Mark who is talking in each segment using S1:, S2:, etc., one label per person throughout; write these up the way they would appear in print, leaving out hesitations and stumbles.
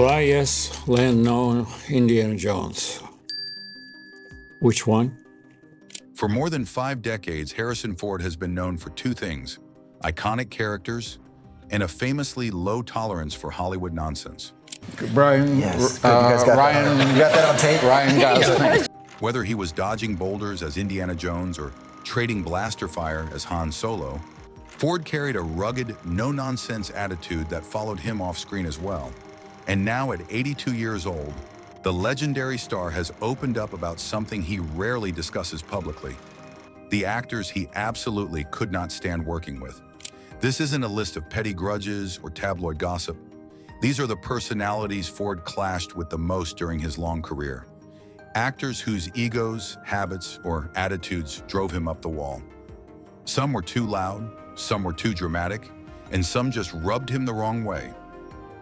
S1: Highest land-known Indiana Jones. Which one?
S2: For more than 5 decades, Harrison Ford has been known for 2 things: iconic characters and a famously low tolerance for Hollywood nonsense.
S3: Brian,
S4: Yes, good. You guys got
S3: Ryan,
S4: that. You got that on tape?
S3: Ryan got it.
S2: Whether he was dodging boulders as Indiana Jones or trading blaster fire as Han Solo, Ford carried a rugged, no-nonsense attitude that followed him off screen as well. And now at 82 years old, the legendary star has opened up about something he rarely discusses publicly: the actors he absolutely could not stand working with. This isn't a list of petty grudges or tabloid gossip. These are the personalities Ford clashed with the most during his long career. Actors whose egos, habits, or attitudes drove him up the wall. Some were too loud, some were too dramatic, and some just rubbed him the wrong way.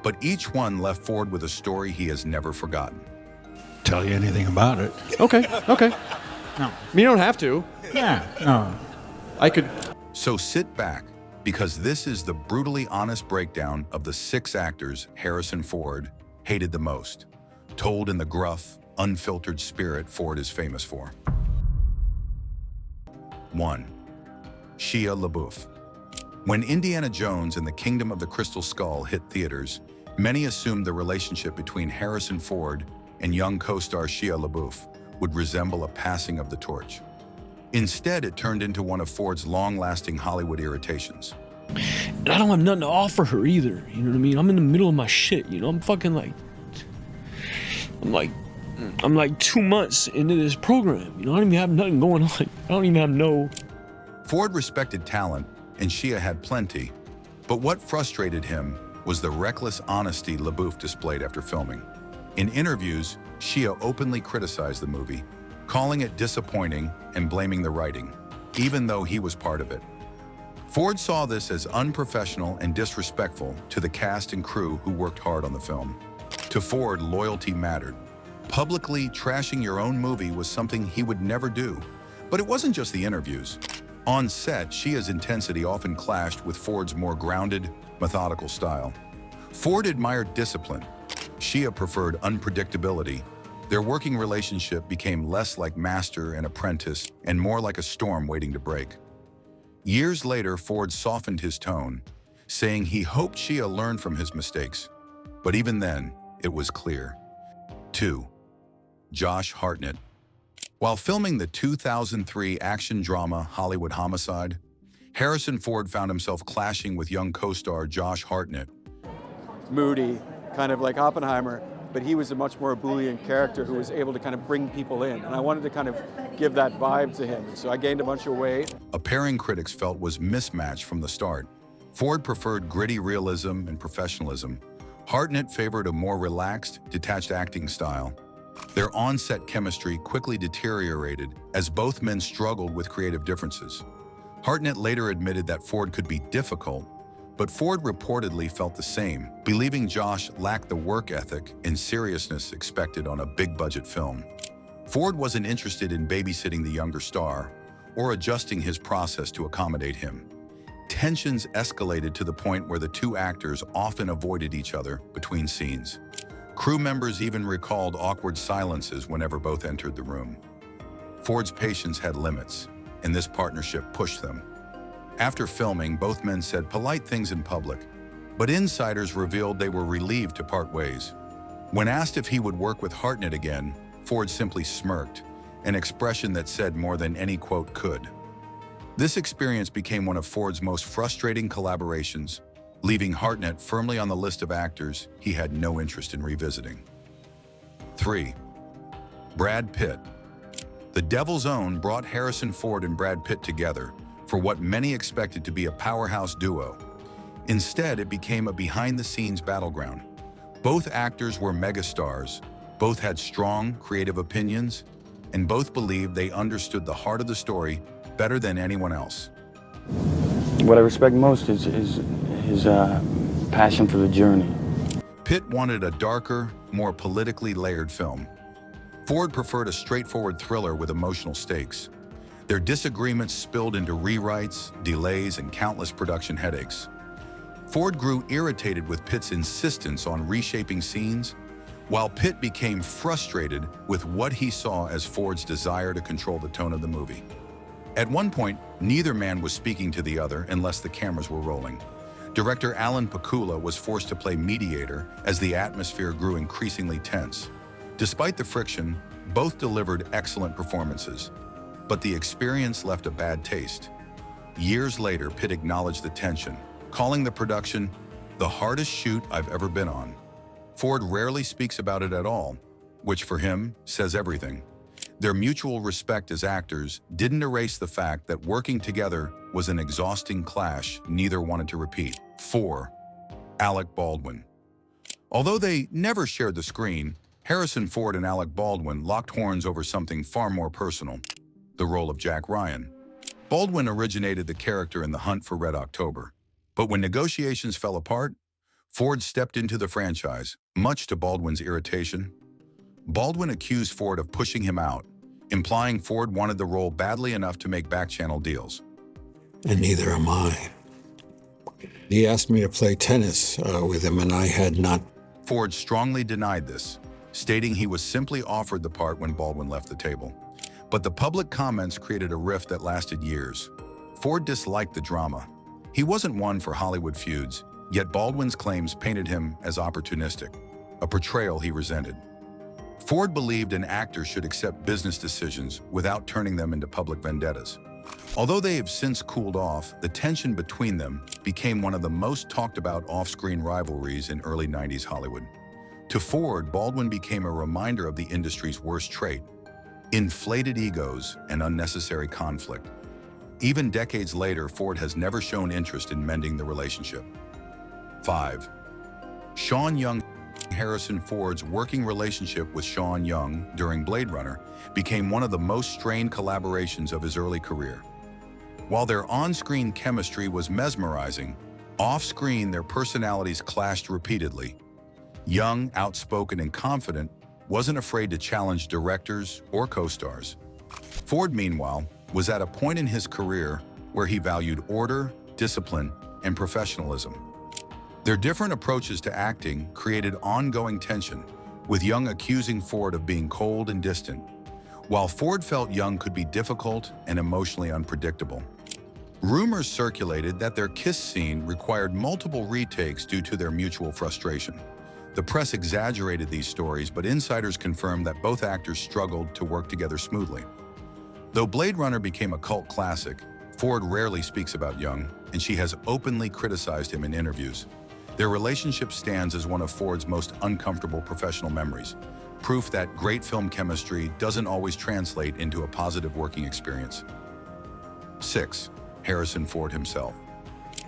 S2: But each one left Ford with a story he has never forgotten.
S1: Tell you anything about it?
S5: Okay.
S1: No.
S5: You don't have to.
S1: Yeah, no.
S5: I could.
S2: So sit back, because this is the brutally honest breakdown of the 6 actors Harrison Ford hated the most, told in the gruff, unfiltered spirit Ford is famous for. 1. Shia LaBeouf. When Indiana Jones and the Kingdom of the Crystal Skull hit theaters, many assumed the relationship between Harrison Ford and young co-star Shia LaBeouf would resemble a passing of the torch. Instead, it turned into one of Ford's long-lasting Hollywood irritations.
S6: And I don't have nothing to offer her either, you know what I mean? I'm in the middle of my shit, you know? I'm like 2 months into this program, you know? I don't even have nothing going on. I don't even have no...
S2: Ford respected talent, and Shia had plenty, but what frustrated him was the reckless honesty LaBeouf displayed after filming. In interviews, Shia openly criticized the movie, calling it disappointing and blaming the writing, even though he was part of it. Ford saw this as unprofessional and disrespectful to the cast and crew who worked hard on the film. To Ford, loyalty mattered. Publicly trashing your own movie was something he would never do. But it wasn't just the interviews. On set, Shia's intensity often clashed with Ford's more grounded, methodical style. Ford admired discipline. Shia preferred unpredictability. Their working relationship became less like master and apprentice and more like a storm waiting to break. Years later, Ford softened his tone, saying he hoped Shia learned from his mistakes. But even then, it was clear. 2. Josh Hartnett. While filming the 2003 action drama Hollywood Homicide, Harrison Ford found himself clashing with young co-star Josh Hartnett.
S7: Moody, kind of like Oppenheimer, but he was a much more ebullient character who was able to kind of bring people in. And I wanted to kind of give that vibe to him. So I gained a bunch of weight.
S2: A pairing critics felt was mismatched from the start. Ford preferred gritty realism and professionalism. Hartnett favored a more relaxed, detached acting style. Their on-set chemistry quickly deteriorated as both men struggled with creative differences. Hartnett later admitted that Ford could be difficult, but Ford reportedly felt the same, believing Josh lacked the work ethic and seriousness expected on a big-budget film. Ford wasn't interested in babysitting the younger star or adjusting his process to accommodate him. Tensions escalated to the point where the 2 actors often avoided each other between scenes. Crew members even recalled awkward silences whenever both entered the room. Ford's patience had limits, and this partnership pushed them. After filming, both men said polite things in public, but insiders revealed they were relieved to part ways. When asked if he would work with Hartnett again, Ford simply smirked, an expression that said more than any quote could. This experience became one of Ford's most frustrating collaborations, leaving Hartnett firmly on the list of actors he had no interest in revisiting. 3. Brad Pitt. The Devil's Own brought Harrison Ford and Brad Pitt together for what many expected to be a powerhouse duo. Instead, it became a behind-the-scenes battleground. Both actors were megastars, both had strong, creative opinions, and both believed they understood the heart of the story better than anyone else.
S8: What I respect most is his passion for the journey.
S2: Pitt wanted a darker, more politically layered film. Ford preferred a straightforward thriller with emotional stakes. Their disagreements spilled into rewrites, delays, and countless production headaches. Ford grew irritated with Pitt's insistence on reshaping scenes, while Pitt became frustrated with what he saw as Ford's desire to control the tone of the movie. At one point, neither man was speaking to the other unless the cameras were rolling. Director Alan Pakula was forced to play mediator as the atmosphere grew increasingly tense. Despite the friction, both delivered excellent performances, but the experience left a bad taste. Years later, Pitt acknowledged the tension, calling the production the hardest shoot I've ever been on. Ford rarely speaks about it at all, which for him says everything. Their mutual respect as actors didn't erase the fact that working together was an exhausting clash neither wanted to repeat. 4. Alec Baldwin. Although they never shared the screen, Harrison Ford and Alec Baldwin locked horns over something far more personal, the role of Jack Ryan. Baldwin originated the character in The Hunt for Red October, but when negotiations fell apart, Ford stepped into the franchise, much to Baldwin's irritation. Baldwin accused Ford of pushing him out, implying Ford wanted the role badly enough to make back-channel deals.
S1: And neither am I. He asked me to play tennis with him, and I had not.
S2: Ford strongly denied this, stating he was simply offered the part when Baldwin left the table. But the public comments created a rift that lasted years. Ford disliked the drama. He wasn't one for Hollywood feuds, yet Baldwin's claims painted him as opportunistic, a portrayal he resented. Ford believed an actor should accept business decisions without turning them into public vendettas. Although they have since cooled off, the tension between them became one of the most talked about off-screen rivalries in early 90s Hollywood. To Ford, Baldwin became a reminder of the industry's worst trait: inflated egos and unnecessary conflict. Even decades later, Ford has never shown interest in mending the relationship. 5. Sean Young. Harrison Ford's working relationship with Sean Young during Blade Runner became one of the most strained collaborations of his early career. While their on-screen chemistry was mesmerizing, off-screen their personalities clashed repeatedly. Young, outspoken and confident, wasn't afraid to challenge directors or co-stars. Ford, meanwhile, was at a point in his career where he valued order, discipline, and professionalism. Their different approaches to acting created ongoing tension, with Young accusing Ford of being cold and distant, while Ford felt Young could be difficult and emotionally unpredictable. Rumors circulated that their kiss scene required multiple retakes due to their mutual frustration. The press exaggerated these stories, but insiders confirmed that both actors struggled to work together smoothly. Though Blade Runner became a cult classic, Ford rarely speaks about Young, and she has openly criticized him in interviews. Their relationship stands as one of Ford's most uncomfortable professional memories, proof that great film chemistry doesn't always translate into a positive working experience. 6. Harrison Ford himself.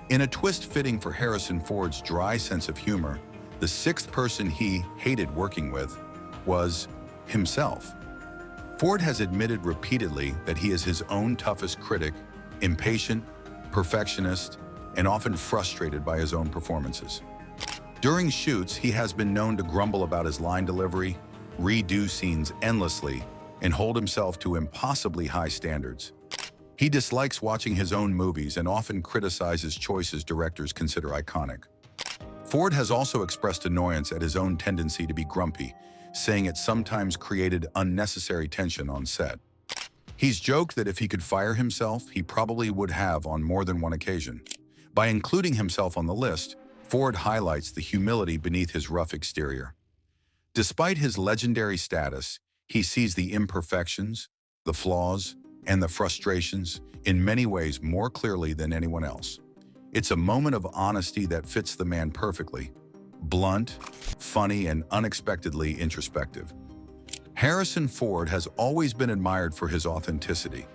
S2: In a twist fitting for Harrison Ford's dry sense of humor, the sixth person he hated working with was himself. Ford has admitted repeatedly that he is his own toughest critic, impatient, perfectionist, and often frustrated by his own performances. During shoots, he has been known to grumble about his line delivery, redo scenes endlessly, and hold himself to impossibly high standards. He dislikes watching his own movies and often criticizes choices directors consider iconic. Ford has also expressed annoyance at his own tendency to be grumpy, saying it sometimes created unnecessary tension on set. He's joked that if he could fire himself, he probably would have on more than one occasion. By including himself on the list, Ford highlights the humility beneath his rough exterior. Despite his legendary status, he sees the imperfections, the flaws, and the frustrations in many ways more clearly than anyone else. It's a moment of honesty that fits the man perfectly: blunt, funny, and unexpectedly introspective. Harrison Ford has always been admired for his authenticity.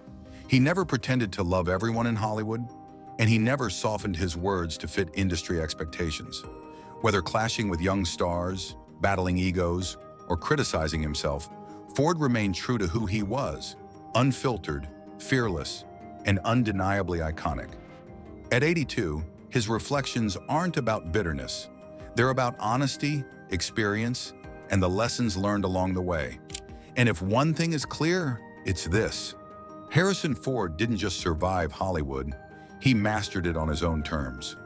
S2: He never pretended to love everyone in Hollywood, and he never softened his words to fit industry expectations. Whether clashing with young stars, battling egos, or criticizing himself, Ford remained true to who he was: unfiltered, fearless, and undeniably iconic. At 82, his reflections aren't about bitterness. They're about honesty, experience, and the lessons learned along the way. And if one thing is clear, it's this: Harrison Ford didn't just survive Hollywood, he mastered it on his own terms.